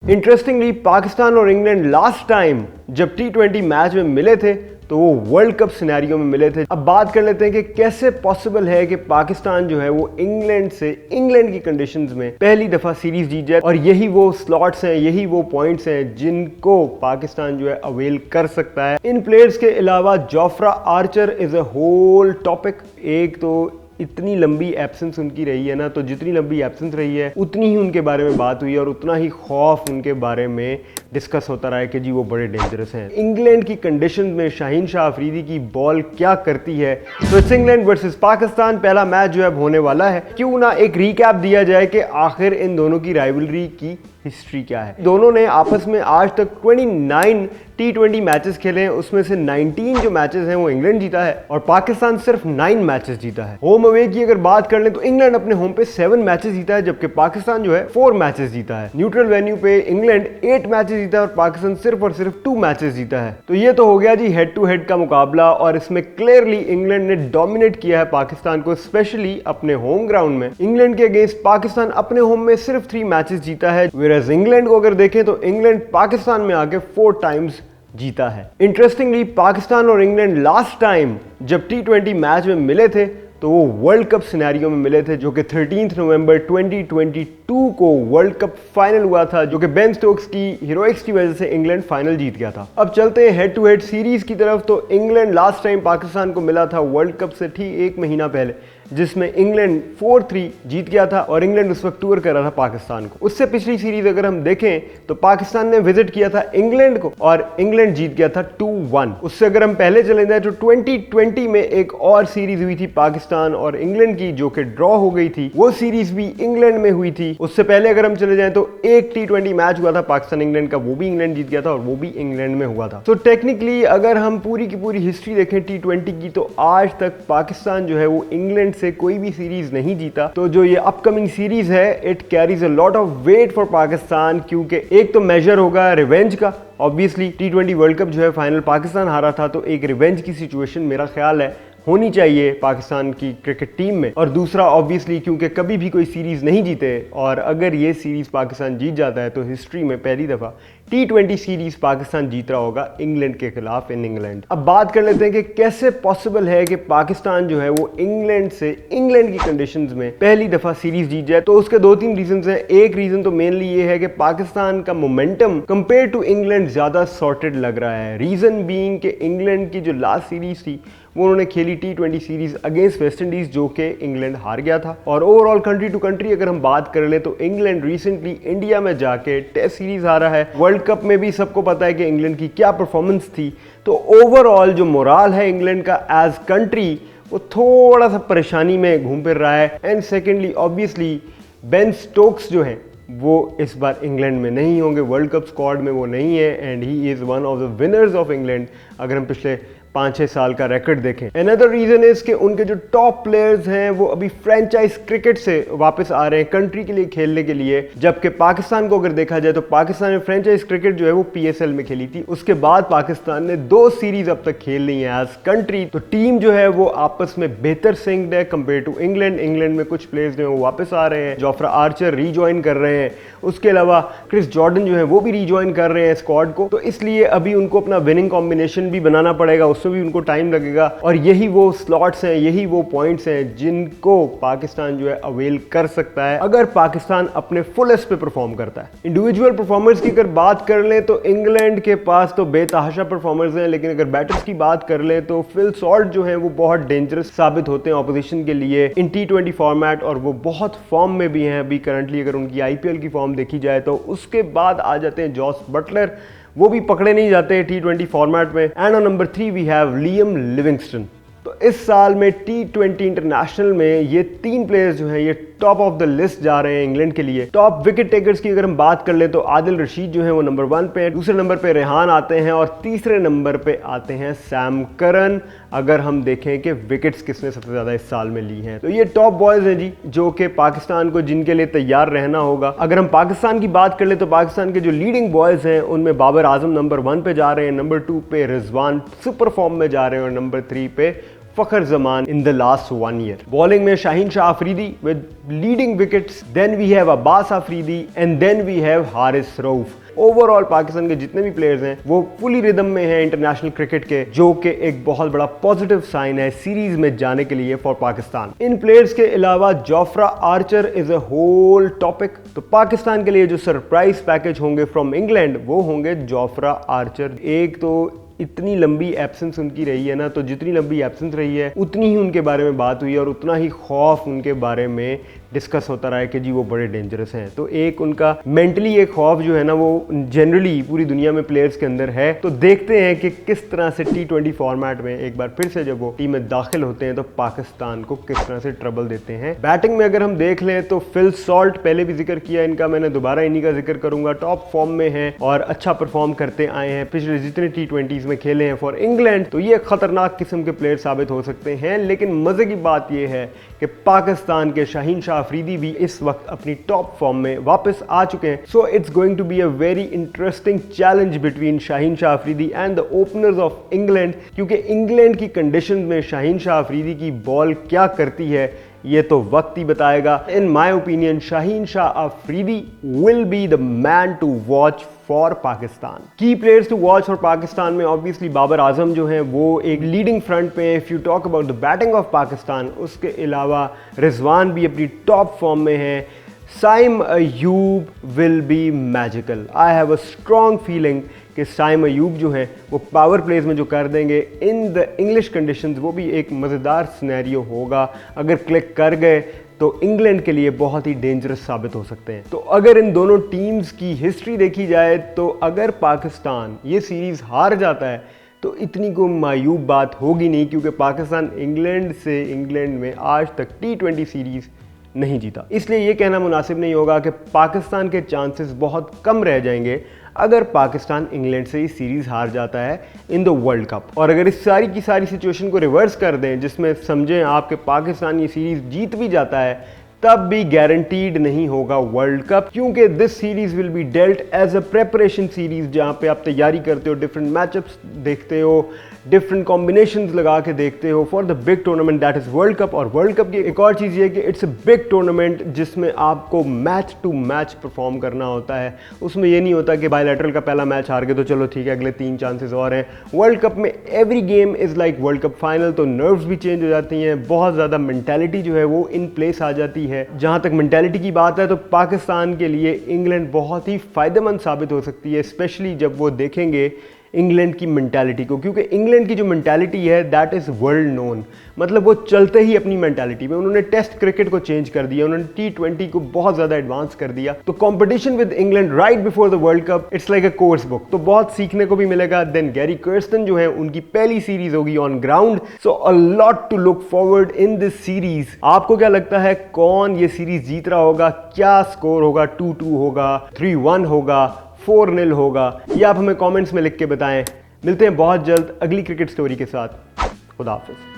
Interestingly Pakistan और England last time जब टी20 match में मिले थे तो वो वर्ल्ड कप सिनेरियो में मिले थे। अब बात कर लेते हैं कि कैसे पॉसिबल है कि पाकिस्तान जो है वो इंग्लैंड से इंग्लैंड की कंडीशंस में पहली दफा सीरीज जीत जाए, और यही वो स्लॉट्स हैं, यही वो पॉइंट्स हैं जिनको पाकिस्तान जो है अवेल कर सकता है। इन प्लेयर्स के अलावा Jofra Archer is a whole topic. एक तो इतनी लंबी एब्सेंस उनकी रही है ना, तो जितनी लंबी एब्सेंस रही है उतनी ही उनके बारे में बात हुई है और उतना ही खौफ उनके बारे में डिस्कस होता रहा है कि जी वो बड़े डेंजरस हैं। इंग्लैंड की कंडीशन में शाहीन शाह अफरीदी की बॉल क्या करती है। तो इट्स इंग्लैंड वर्सेस पाकिस्तान, पहला मैच जो है होने वाला है। क्यों ना एक रीकैप दिया जाए कि आखिर इन दोनों की राइवलरी की हिस्ट्री क्या है। दोनों ने आपस में आज तक 29 टी20 मैचेस खेले हैं, उसमें से 19 जो मैचेस हैं वो इंग्लैंड जीता है और पाकिस्तान सिर्फ 9 मैचेस जीता है। होम अवे की अगर बात कर लें तो इंग्लैंड अपने होम पे 7 मैचेस जीता है, जबकि पाकिस्तान जो है 4 मैचेस जीता है। न्यूट्रल वेन्यू पे इंग्लैंड 8 मैचेस जीता है और पाकिस्तान सिर्फ और सिर्फ 2 मैचेस जीता है। तो ये तो हो गया जी हेड टू हेड का मुकाबला, और इसमें क्लियरली इंग्लैंड ने डोमिनेट किया है पाकिस्तान को, स्पेशली अपने होम ग्राउंड में। इंग्लैंड के अगेंस्ट पाकिस्तान अपने होम में सिर्फ 3 मैचेस जीता है, वेयरएज इंग्लैंड को अगर देखें तो इंग्लैंड पाकिस्तान में आके 4 टाइम्स जीता है। इंटरेस्टिंगली पाकिस्तान और इंग्लैंड लास्ट टाइम जब टी20 मैच में मिले थे तो वो वर्ल्ड कप सिनेरियो में मिले थे, जो कि 13 नवंबर 2022 को वर्ल्ड कप फाइनल हुआ था, जो कि बेन स्टोक्स की हीरोइक्स की वजह से इंग्लैंड फाइनल जीत गया था। अब चलते हैं हेड टू हेड सीरीज की तरफ। तो इंग्लैंड लास्ट टाइम पाकिस्तान को मिला था वर्ल्ड कप से ठीक 1 महीना पहले, जिसमें इंग्लैंड 4-3 जीत गया था और इंग्लैंड उस वक्त टूर कर रहा था पाकिस्तान को। उससे पिछली सीरीज अगर हम देखें तो पाकिस्तान ने विजिट किया था इंग्लैंड को और इंग्लैंड जीत गया था 2-1। उससे अगर हम पहले चले जाए तो 2020 में एक और सीरीज हुई थी पाकिस्तान और इंग्लैंड की, जो कि ड्रॉ हो गई थी। वो सीरीज भी इंग्लैंड में हुई थी। उससे पहले अगर हम चले जाएं तो एक टी20 मैच हुआ था पाकिस्तान इंग्लैंड का, वो भी इंग्लैंड जीत गया था और वो भी इंग्लैंड में हुआ था। तो टेक्निकली अगर हम पूरी की पूरी हिस्ट्री देखें टी20 की, तो आज तक पाकिस्तान जो है वो इंग्लैंड से कोई भी सीरीज नहीं जीता। तो जो ये अपकमिंग सीरीज है it carries a lot of weight for Pakistan, क्योंकि एक तो मेजर होगा रिवेंज का। ऑब्वियसली टी20 वर्ल्ड कप जो है फाइनल पाकिस्तान हारा था, तो एक रिवेंज की सिचुएशन मेरा ख्याल है होनी चाहिए पाकिस्तान की क्रिकेट टीम में। और दूसरा ऑब्वियसली क्योंकि कभी भी कोई सीरीज नहीं जीते, और अगर ये सीरीज पाकिस्तान जीत जाता है तो हिस्ट्री में पहली दफा टी20 सीरीज पाकिस्तान जीत रहा होगा इंग्लैंड के खिलाफ इन इंग्लैंड। अब बात कर लेते हैं कि कैसे पॉसिबल है कि पाकिस्तान जो है वो इंग्लैंड से इंग्लैंड की कंडीशंस में पहली दफा सीरीज जीत जाए। तो उसके 2-3 रीजंस हैं। एक रीजन तो मेनली ये है कि पाकिस्तान का मोमेंटम कंपेयर टू इंग्लैंड ज्यादा सॉर्टेड लग रहा है। रीजन बीइंग कि इंग्लैंड की जो लास्ट सीरीज थी वो उन्होंने खेली टी20 सीरीज अगेंस्ट वेस्ट इंडीज, जो कि इंग्लैंड हार गया था। और ओवरऑल कंट्री टू कंट्री अगर हम बात कर ले तो इंग्लैंड रिसेंटली इंडिया में जाके टेस्ट सीरीज हारा है। वर्ल्ड कप में भी सबको पता है कि इंग्लैंड की क्या परफॉर्मेंस थी। तो ओवरऑल जो मोराल है इंग्लैंड का एज कंट्री वो थोड़ा सा परेशानी में घूम फिर रहा है। And secondly obviously Ben Stokes जो है वो इस बार इंग्लैंड में नहीं होंगे, वर्ल्ड कप स्क्वाड में वो नहीं है, and he is one of the winners of England अगर हम पिछले 5-6 साल का रिकॉर्ड देखें। अनदर रीजन इज कि उनके जो टॉप प्लेयर्स हैं वो अभी फ्रेंचाइज क्रिकेट से वापस आ रहे हैं कंट्री के लिए खेलने के लिए, जबकि पाकिस्तान को अगर देखा जाए तो पाकिस्तान ने फ्रेंचाइज क्रिकेट जो है वो PSL में खेली थी। उसके बाद पाकिस्तान ने 2 सीरीज अब तक खेल ली है एज कंट्री। तो टीम जो है वो आपस में बेहतर सिंक्ड है कंपेयर टू इंग्लैंड। इंग्लैंड में कुछ प्लेयर्स जो है वो वापस आ रहे हैं, जोफ्रा आर्चर रीजॉइन कर रहे हैं, उसके अलावा क्रिस जॉर्डन जो है वो भी रीजॉइन कर रहे हैं स्क्वाड को। तो इसलिए अभी उनको अपना विनिंग कॉम्बिनेशन भी बनाना पड़ेगा, उसमें भी उनको टाइम लगेगा। और यही वो स्लॉट्स हैं, यही वो पॉइंट्स हैं जिनको पाकिस्तान जो है अवेल कर सकता है अगर पाकिस्तान अपने फुलेस्ट पे परफॉर्म करता है। इंडिविजुअल परफॉर्मर्स की अगर बात कर लें तो इंग्लैंड के पास तो बेतहाशा परफॉर्मर्स हैं, लेकिन अगर बैटर्स की बात कर लें तो फिल सॉल्ट जो है वो बहुत डेंजरस साबित होते हैं ऑपोजिशन के लिए इन टी20 फॉर्मेट, और वो बहुत फॉर्म में भी हैं अभी करंटली। अगर उनकी IPL की फॉर्म देखी जाए तो उसके बाद आ जाते हैं जॉस बटलर, वो भी पकड़े नहीं जाते टी20 फॉर्मेट में। And on number 3 we have Liam Livingstone. तो इस साल में टी20 इंटरनेशनल में ये 3 प्लेयर्स जो हैं ये टॉप ऑफ द लिस्ट जा रहे हैं इंग्लैंड के लिए। टॉप विकेट टेकर्स की अगर हम बात कर ले तो आदिल रशीद जो है वो नंबर 1 पे, दूसरे नंबर पे रेहान आते हैं और तीसरे नंबर पे आते हैं सैम करन। अगर हम देखें कि विकेट्स किसने सबसे ज्यादा इस साल में ली हैं, तो ये टॉप बॉयज हैं जी, जो कि पाकिस्तान को जिनके लिए तैयार रहना होगा। अगर हम पाकिस्तान की बात कर ले तो पाकिस्तान के जो लीडिंग बॉयज हैं उनमें बाबर आजम नंबर 1 पे जा रहे हैं, नंबर 2 पे रिजवान सुपर फॉर्म में जा रहे हैं और नंबर 3 पे Fakhar Zaman in the last 1 year. Bowling में Shaheen Shah Afridi with leading wickets, then we have Abbas Afridi and then we have Haris Rauf. Overall Pakistan के जितने भी प्लेयर्स हैं वो फुली रिदम में हैं इंटरनेशनल क्रिकेट के, जो कि एक बहुत बड़ा पॉजिटिव साइन है सीरीज में जाने के लिए फॉर पाकिस्तान। इन प्लेयर्स के अलावा Jofra Archer is a whole topic. तो पाकिस्तान के लिए जो सरप्राइज पैकेज होंगे फ्रॉम इंग्लैंड वो होंगे जोफ्रा आर्चर। एक तो इतनी लंबी एब्सेंस उनकी रही है ना, तो जितनी लंबी एब्सेंस रही है उतनी ही उनके बारे में बात हुई है और उतना ही खौफ उनके बारे में डिस्कस होता रहा है कि जी वो बड़े डेंजरस हैं। तो एक उनका मेंटली एक खौफ जो है ना वो जनरली पूरी दुनिया में प्लेयर्स के अंदर है। तो देखते हैं कि किस तरह से T20 फॉर्मेट में एक बार फिर से जब वो टीम में दाखिल होते हैं तो पाकिस्तान को किस तरह से ट्रबल देते हैं। बैटिंग में अगर हम देख लें तो फिल सॉल्ट, पहले भी जिक्र किया इनका, मैंने दोबारा इन्हीं का जिक्र करूंगा। टॉप फॉर्म में है और अच्छा परफॉर्म करते आए हैं पिछले जितने T20s में खेले हैं फॉर इंग्लैंड। तो ये खतरनाक किस्म के प्लेयर साबित हो सकते हैं। लेकिन मजे की बात यह है कि पाकिस्तान के शाहीन शाह अफरीदी भी इस वक्त अपनी टॉप फॉर्म में वापस आ चुके हैं। So it's going to be a very interesting challenge between Shaheen Shah Afridi and the openers of England, क्योंकि इंग्लैंड की कंडीशंस में शाहीन शाह अफरीदी की बॉल क्या करती है ये तो वक्त ही बताएगा। In my opinion Shaheen Shah Afridi will be the man to watch for Pakistan. की players to watch for Pakistan में ऑब्वियसली बाबर आजम जो है वो एक लीडिंग फ्रंट पे। If you talk about the batting of Pakistan, उसके अलावा रिजवान भी अपनी टॉप फॉर्म में है। Saim Ayub will be magical. I have a strong feeling कि साइम अयूब जो है वो पावर प्लेज में जो कर देंगे इन द इंग्लिश कंडीशंस, वो भी एक मज़ेदार सिनेरियो होगा। अगर क्लिक कर गए तो इंग्लैंड के लिए बहुत ही डेंजरस साबित हो सकते हैं। तो अगर इन दोनों टीम्स की हिस्ट्री देखी जाए तो अगर पाकिस्तान ये सीरीज़ हार जाता है तो इतनी को मायूब बात होगी नहीं, क्योंकि पाकिस्तान इंग्लैंड में आज तक T20 सीरीज़ नहीं जीता। इसलिए ये कहना मुनासिब नहीं होगा कि पाकिस्तान के चांसेस बहुत कम रह जाएंगे अगर पाकिस्तान इंग्लैंड से इस सीरीज़ हार जाता है इन द वर्ल्ड कप। और अगर इस सारी की सारी सिचुएशन को रिवर्स कर दें, जिसमें समझें आपके पाकिस्तान ये सीरीज़ जीत भी जाता है, तब भी गारंटीड नहीं होगा वर्ल्ड कप, क्योंकि this series will be dealt as a preparation series, जहां पे आप तैयारी करते हो, डिफरेंट मैचअप्स देखते हो, डिफरेंट कॉम्बिनेशंस लगा के देखते हो for the big tournament that is world cup. और वर्ल्ड कप की एक और चीज़ ये है कि इट्स अ बिग टूर्नामेंट जिसमें आपको मैच टू मैच परफॉर्म करना होता है। उसमें ये नहीं होता कि बायलैटरल का पहला मैच हार गए तो चलो ठीक है अगले 3 चांसेस और हैं। वर्ल्ड कप में every game is like world cup final, तो नर्व्स भी चेंज हो जाती हैं, बहुत ज़्यादा मेंटालिटी जो है वो इन प्लेस आ जाती है। जहाँ तक मेंटालिटी की बात है तो पाकिस्तान के लिए इंग्लैंड बहुत ही फ़ायदेमंद साबित हो सकती है, स्पेशली जब वो देखेंगे इंग्लैंड की मेंटालिटी को, क्योंकि इंग्लैंड की जो मेंटालिटी है दैट इज़ वर्ल्ड नोन। मतलब वो चलते ही अपनी मेंटालिटी में, उन्होंने टेस्ट क्रिकेट को चेंज कर दिया, उन्होंने T20 को बहुत ज़्यादा एडवांस कर दिया। तो competition with England right before the world cup it's like a course book, तो बहुत सीखने को भी मिलेगा। देन गैरी कर्स्टन जो है उनकी पहली सीरीज होगी on ground, so a lot to look forward in this series. आपको क्या लगता है कौन ये सीरीज जीत रहा होगा? क्या स्कोर होगा? 2-2 होगा, 3-1 होगा, 4-0 होगा? ये आप हमें कमेंट्स में लिख के बताएं। मिलते हैं बहुत जल्द अगली क्रिकेट स्टोरी के साथ। खुदा हाफिज़।